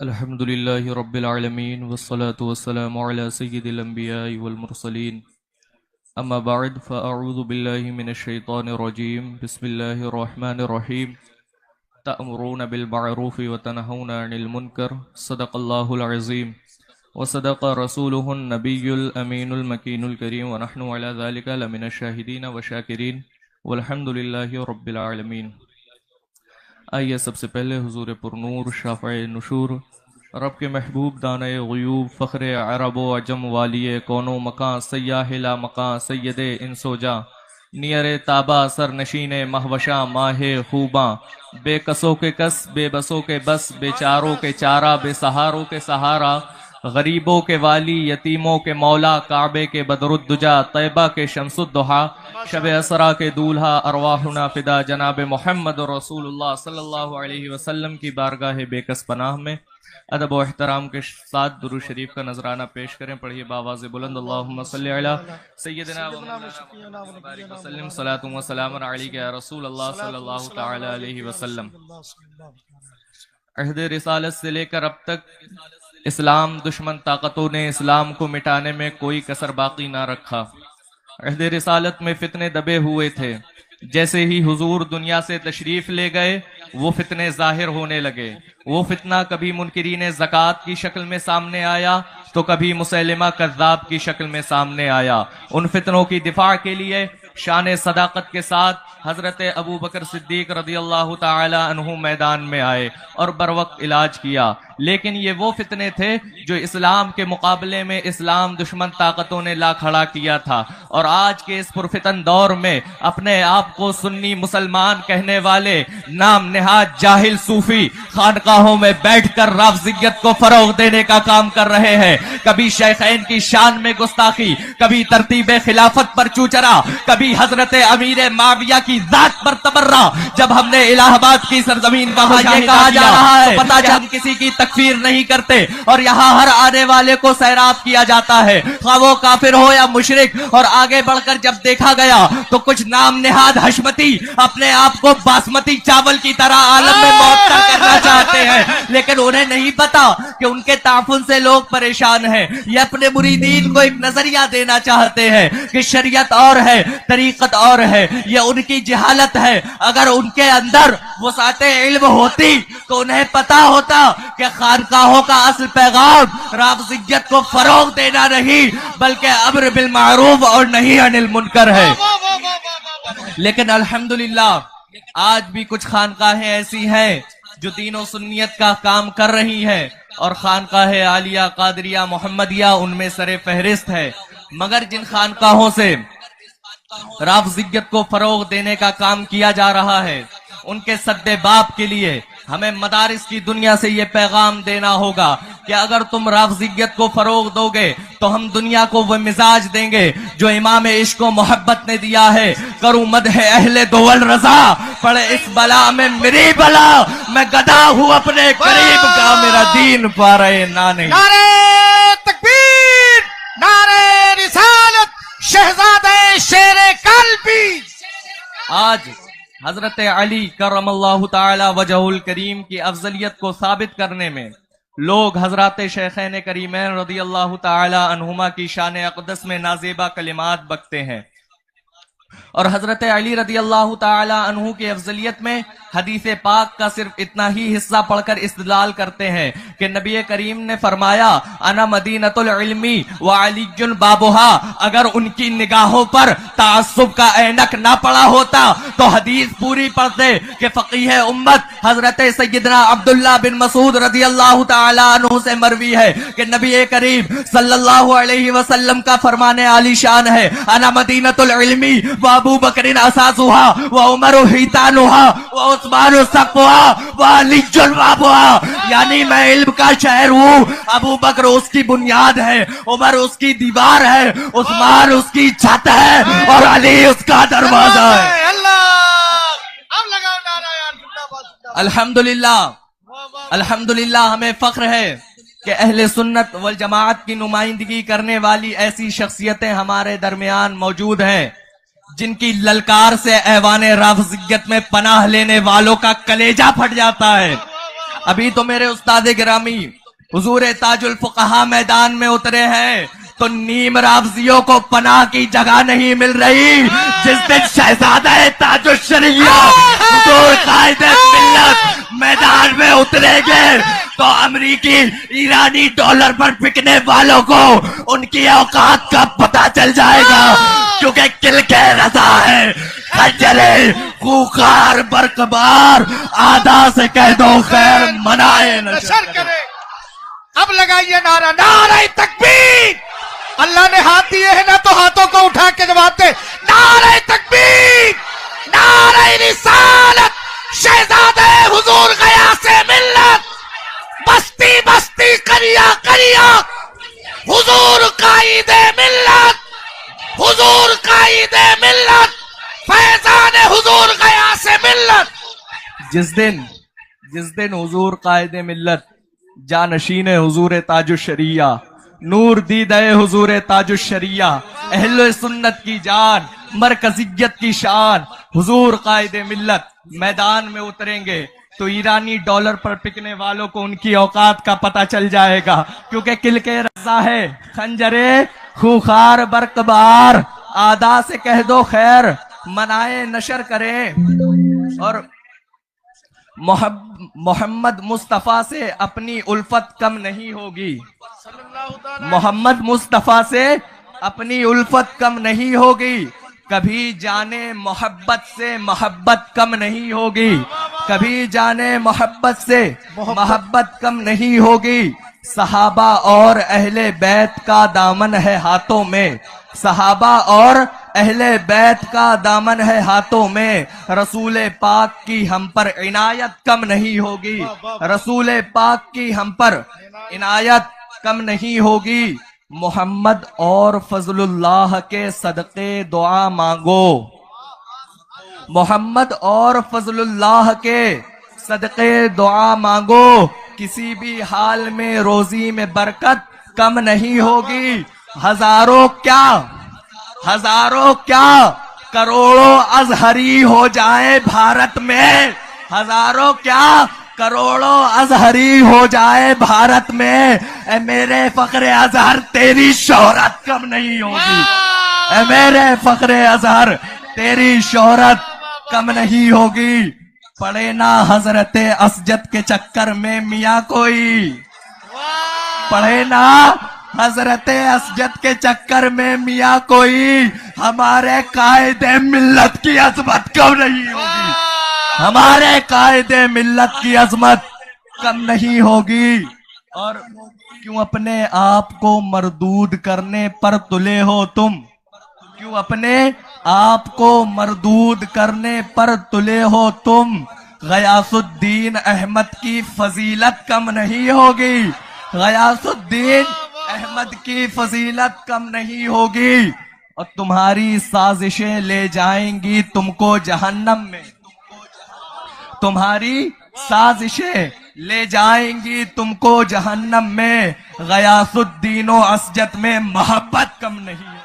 الحمد لله رب العالمين والصلاة والسلام على سيد الأنبياء والمرسلين أما بعد فأعوذ بالله من الشيطان الرجيم بسم الله الرحمن الرحيم تأمرون بالمعروف وتنهون عن المنكر صدق الله العظيم وصدق رسوله النبي الأمين المكين الكريم ونحن على ذلك لمن الشاهدين وشاكرين والحمد لله رب العالمين۔ آئیے سب سے پہلے حضور پرنور شافع نشور رب کے محبوب دانہ غیوب فخر عرب و عجم والی کون و مکاں سیاح لا مکاں سید انس و جاں نیر تابہ سر نشین مہوشاں ماہ خوباں بے کسوں کے کس بے بسوں کے بس بے چاروں کے چارہ بے سہاروں کے سہارا غریبوں کے والی یتیموں کے مولا کعبے کے بدر الدجا طیبہ کے شمس الضحیٰ شب اسرا کے دولہا ارواحنا فدا جناب محمد رسول اللہ صلی اللہ علیہ وسلم کی بارگاہ بے کس پناہ میں ادب و احترام کے ساتھ درود شریف کا نذرانہ پیش کریں۔ پڑھیے باواز بلند اللہم صلی علی سیدنا و مولانا وسلم صلاۃ و سلام علیک یا رسول اللہ صلی اللہ تعالی علیہ وسلم۔ عہد رسالت سے لے کر اب تک اسلام دشمن طاقتوں نے اسلام کو مٹانے میں کوئی کسر باقی نہ رکھا۔ عہد رسالت میں فتنے دبے ہوئے تھے، جیسے ہی حضور دنیا سے تشریف لے گئے وہ فتنے ظاہر ہونے لگے۔ وہ فتنہ کبھی منکرین زکوٰۃ کی شکل میں سامنے آیا تو کبھی مسیلمہ کذاب کی شکل میں سامنے آیا۔ ان فتنوں کی دفاع کے لیے شان صداقت کے ساتھ حضرت ابو بکر صدیق رضی اللہ تعالی عنہ میدان میں آئے اور بروقت علاج کیا، لیکن یہ وہ فتنے تھے جو اسلام کے مقابلے میں اسلام دشمن طاقتوں نے لا کھڑا کیا تھا۔ اور آج کے اس پرفتن دور میں اپنے آپ کو سنی مسلمان کہنے والے نام نہاد جاہل صوفی خانقاہوں میں بیٹھ کر رافضیت کو فروغ دینے کا کام کر رہے ہیں۔ کبھی شیخین کی شان میں گستاخی، کبھی ترتیب خلافت پر چوچرا، کبھی حضرت امیر معاویہ کی ذات پر تبرہ۔ جب ہم نے الہ آباد کی سرزمین کا یہ کہا جا رہا ہے پتہ چل ہم کسی کی تکفیر نہیں کرتے اور یہاں ہر آنے والے کو سیراب کیا جاتا ہے، خواہ وہ کافر ہو یا مشرک۔ اور آگے بڑھ کر جب دیکھا گیا تو کچھ نام نہاد حشمتی اپنے آپ کو باسمتی چاول کی طرح عالم میں معطل کرنا چاہتے ہیں، لیکن انہیں نہیں پتا کہ ان کے تعفن سے لوگ پریشان ہیں۔ یہ اپنے مریدین کو ایک نظریہ دینا چاہتے ہیں کہ شریعت اور ہے، طریقت اور ہے، یہ ان کی جہالت ہے۔ اگر ان کے اندر وسعت علم ہوتی تو انہیں پتا ہوتا کہ خانقاہوں کا اصل پیغام رافضیت کو فروغ دینا نہیں بلکہ امر بالمعروف اور نہی عن المنکر ہے۔ لیکن الحمدللہ آج بھی کچھ خانقاہیں ایسی ہیں جو دین و سنیت کا کام کر رہی ہیں، اور خانقاہ عالیہ قادریہ محمدیہ ان میں سر فہرست ہے۔ مگر جن خانقاہوں سے رافضیت کو فروغ دینے کا کام کیا جا رہا ہے ان کے سد باب کے لیے ہمیں مدارس کی دنیا سے یہ پیغام دینا ہوگا کہ اگر تم رافضیت کو فروغ دو گے تو ہم دنیا کو وہ مزاج دیں گے جو امام عشق و محبت نے دیا ہے۔ کروں مدح اہل دول رضا پڑے اس بلا میں میری بلا، میں گدا ہوں اپنے قریب کا، میرا دین پارے نانے۔ نعرہ تکبیر، نعرہ رسالت، شہزادہ شیر قلبی۔ آج حضرت علی کرم اللہ تعالی وجہ الکریم کی افضلیت کو ثابت کرنے میں لوگ حضرات شیخین کریمین رضی اللہ تعالی عنہما کی شان اقدس میں نازیبہ کلمات بکتے ہیں، اور حضرت علی رضی اللہ تعالی عنہ کی افضلیت میں حدیث پاک کا صرف اتنا ہی حصہ پڑھ کر استدلال کرتے ہیں کہ نبی کریم نے فرمایا انا مدینۃ العلم وعلی بابھا۔ اگر ان کی نگاہوں پر تعصب کا اینک نہ پڑا ہوتا تو حدیث پوری پڑھتے کہ فقیہ امت حضرت سیدنا عبداللہ بن مسعود رضی اللہ تعالی عنہ سے مروی ہے کہ نبی کریم صلی اللہ علیہ وسلم کا فرمان عالی شان ہے انا مدینۃ العلم وابو بکر اساسها وعمر حیتانها وعثمان سقفها وعلی بابھا۔ یعنی میں علم کا شہر ہوں، ابو بکر اس کی بنیاد ہے، عمر اس کی دیوار ہے، عثمان اس کی چھت ہے اور علی اس کا دروازہ ہے۔ الحمدللہ الحمدللہ ہمیں فخر ہے کہ اہل سنت والجماعت کی نمائندگی کرنے والی ایسی شخصیتیں ہمارے درمیان موجود ہیں جن کی للکار سے ایوان رافضیت میں پناہ لینے والوں کا کلیجہ پھٹ جاتا ہے۔ ابھی تو میرے استاد گرامی حضور تاج الفقہا میدان میں اترے ہیں تو نیم رافضیوں کو پناہ کی جگہ نہیں مل رہی. جس دن شہزادہ تاج الشریعہ حضور قائد ملت میدان میں اترے گے تو امریکی ایرانی ڈالر پر بکنے والوں کو ان کی اوقات کا پتہ چل جائے گا. کیونکہ کل کے رضا ہے خنجرے خوخار برقبار آدھا سے کہہ دو خیر منائے نشر کرے. اب لگائیے نعرہ نعرہ تکبیر. اللہ نے ہاتھ دیے ہیں نا تو ہاتھوں کو اٹھا کے جواب دے. نعرہ تکبیر نعرہ رسالت شہزادہ حضور غیاث ملت بستی بستی قریہ قریہ حضور قائد ملت حضور قائد ملت فیضان حضور غیاث ملت. جس دن حضور قائد ملت جانشین حضور تاج الشریعہ نور دیدہ حضور تاج الشریعہ اہل سنت کی جان مرکزیت کی شان حضور قائد ملت میدان میں اتریں گے تو ایرانی ڈالر پر پکنے والوں کو ان کی اوقات کا پتہ چل جائے گا. کیونکہ کل کے رضا ہے خنجرے خوخار برقبار آدھا سے کہہ دو خیر منائے نشر کریں. اور محمد مصطفیٰ سے اپنی الفت کم نہیں ہوگی. محمد مصطفیٰ سے اپنی الفت کم نہیں ہوگی. کبھی جانے محبت سے محبت کم نہیں ہوگی. کبھی جانے محبت سے محبت کم نہیں ہوگی. صحابہ اور اہل بیت کا دامن ہے ہاتھوں میں. صحابہ اور اہل بیت کا دامن ہے ہاتھوں میں. رسول پاک کی ہم پر عنایت کم نہیں ہوگی. رسول پاک کی ہم پر عنایت کم نہیں ہوگی. محمد اور فضل اللہ کے صدقے دعا مانگو. محمد اور فضل اللہ کے صدقے دعا مانگو. کسی بھی حال میں روزی میں برکت کم نہیں ہوگی. ہزاروں کیا کروڑوں ازہری ہو جائے بھارت میں. ہزاروں کیا کروڑوں ازہری ہو جائے بھارت میں. اے میرے فخر ازہر تیری شہرت کم نہیں ہوگی. اے میرے فخر ازہر تیری شہرت کم نہیں ہوگی. پڑے نہ حضرت اسجد کے چکر میں میاں کوئی. پڑھے نا حضرت اسجد کے چکر میں میاں کوئی. ہمارے قائد ملت کی عظمت کم نہیں ہوگی. ہمارے قائد ملت کی عظمت کم نہیں ہوگی. اور کیوں اپنے آپ کو مردود کرنے پر تلے ہو تم. کیوں اپنے آپ کو مردود کرنے پر تلے ہو تم. غیاث الدین احمد کی فضیلت کم نہیں ہوگی. غیاث الدین احمد کی فضیلت کم نہیں ہوگی. اور تمہاری سازشیں لے جائیں گی تم کو جہنم میں. تمہاری سازشیں لے جائیں گی تم کو جہنم میں. غیاث الدین و اسجد میں محبت کم نہیں ہوگی.